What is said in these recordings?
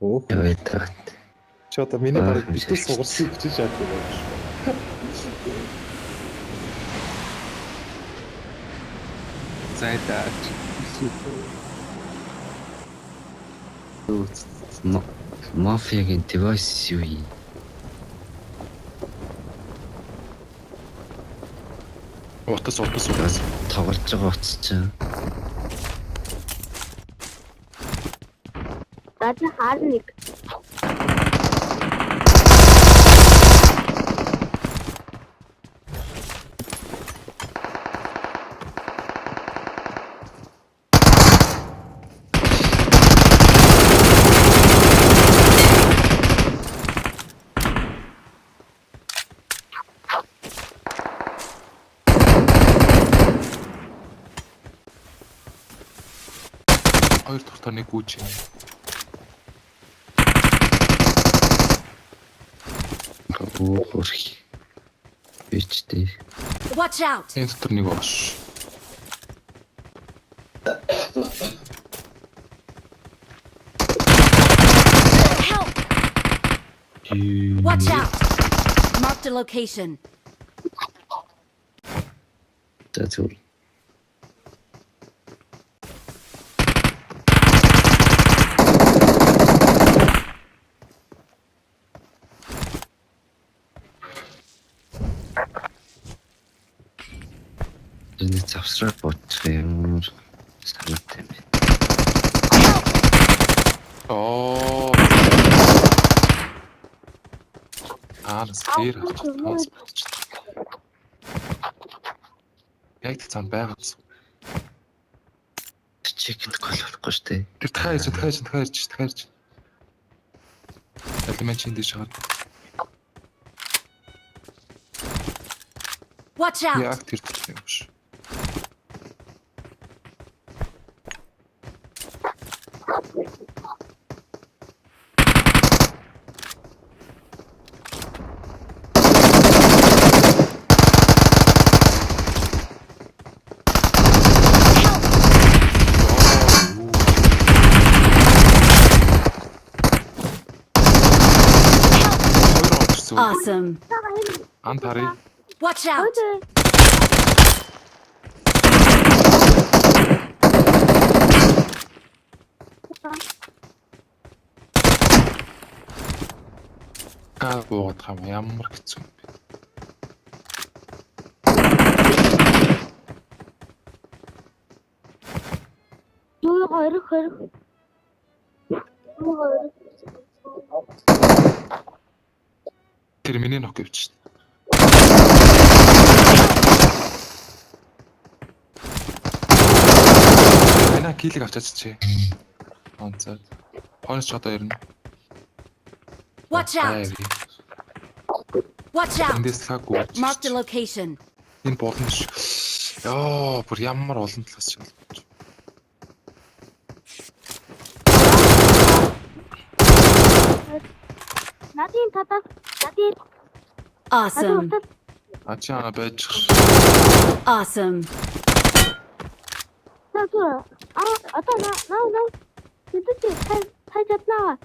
Өөх. Яваад. Чи одоо миний барыг битүү сугарсан гэж шаарддаг байна. Зайдаа. Мафиагийн девайс юу юм? Утас. Тоглож байгаа утас чинь. Бата харник. Хоёр дахь нэг гүйч юм. Хөрх. Бичтэй. Watch out! Энэ дотор нэг боош. Help! Watch out! Marked a location. That's all. Энэ завсраа бочих юм. Санаатай байна. Оо. Нас дээр хатаас болчих. Яг л цаан байгааз. Чекэнд колохгүй штэ. Тэр дахиад. Элемент чинь дэш хаад. Watch out! Яг тэр юм биш. Awesome. Антари. Watch out! Буугаад хам ямар хэцүү юм бэ? Юу хорих. Тэр миний нөх гэвч шин. Эна килийг авчаач чи. Онцоо. Хонс ч одоо ирнэ. Watch out! Watch out! Эндээс хаагүй. Marked a location. Энэ болно биш. Яа, бүр ямар олон талаас ч болж. Надын татах. Awesome. Ачаа байж. Awesome. Одоо наа. Тэд тай чаднаа.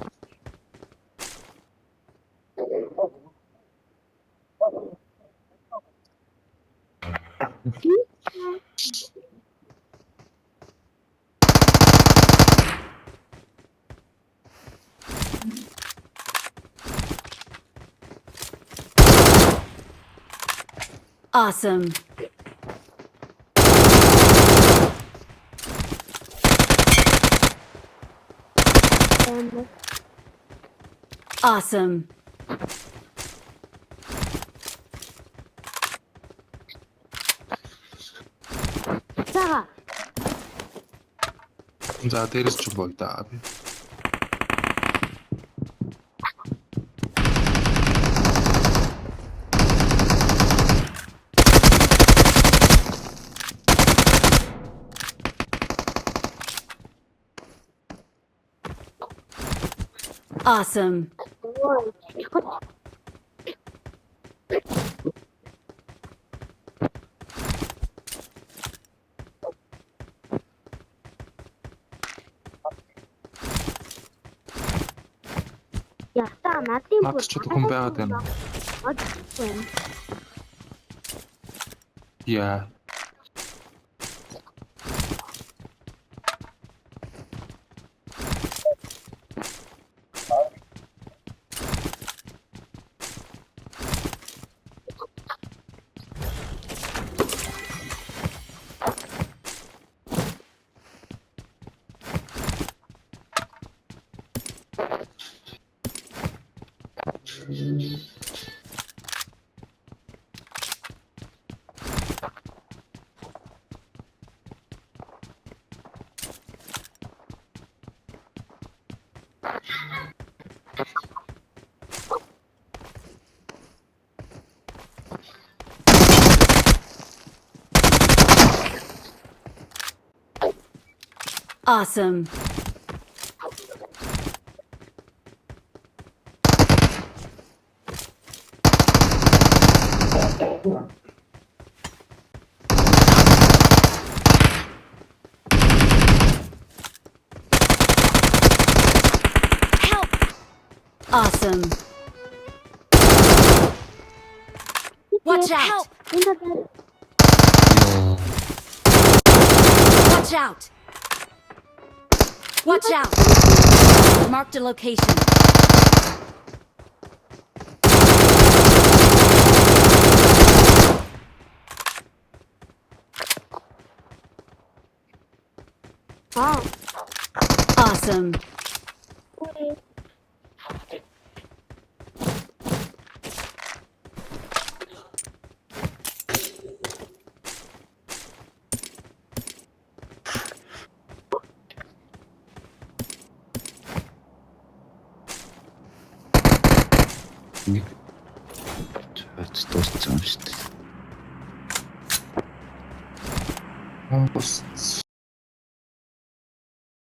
Awesome. Awesome. За дээрээс ч боо да би. Awesome. Яста надын Наад ч одоо хүн байгаад байна. байна. Яа. Awesome. Help! Awesome. Watch out! Энэ дээр 이야. Watch out! Watch out! Marked a location. Awesome. Нэг чад дууссан юм шүү дээ. Бус.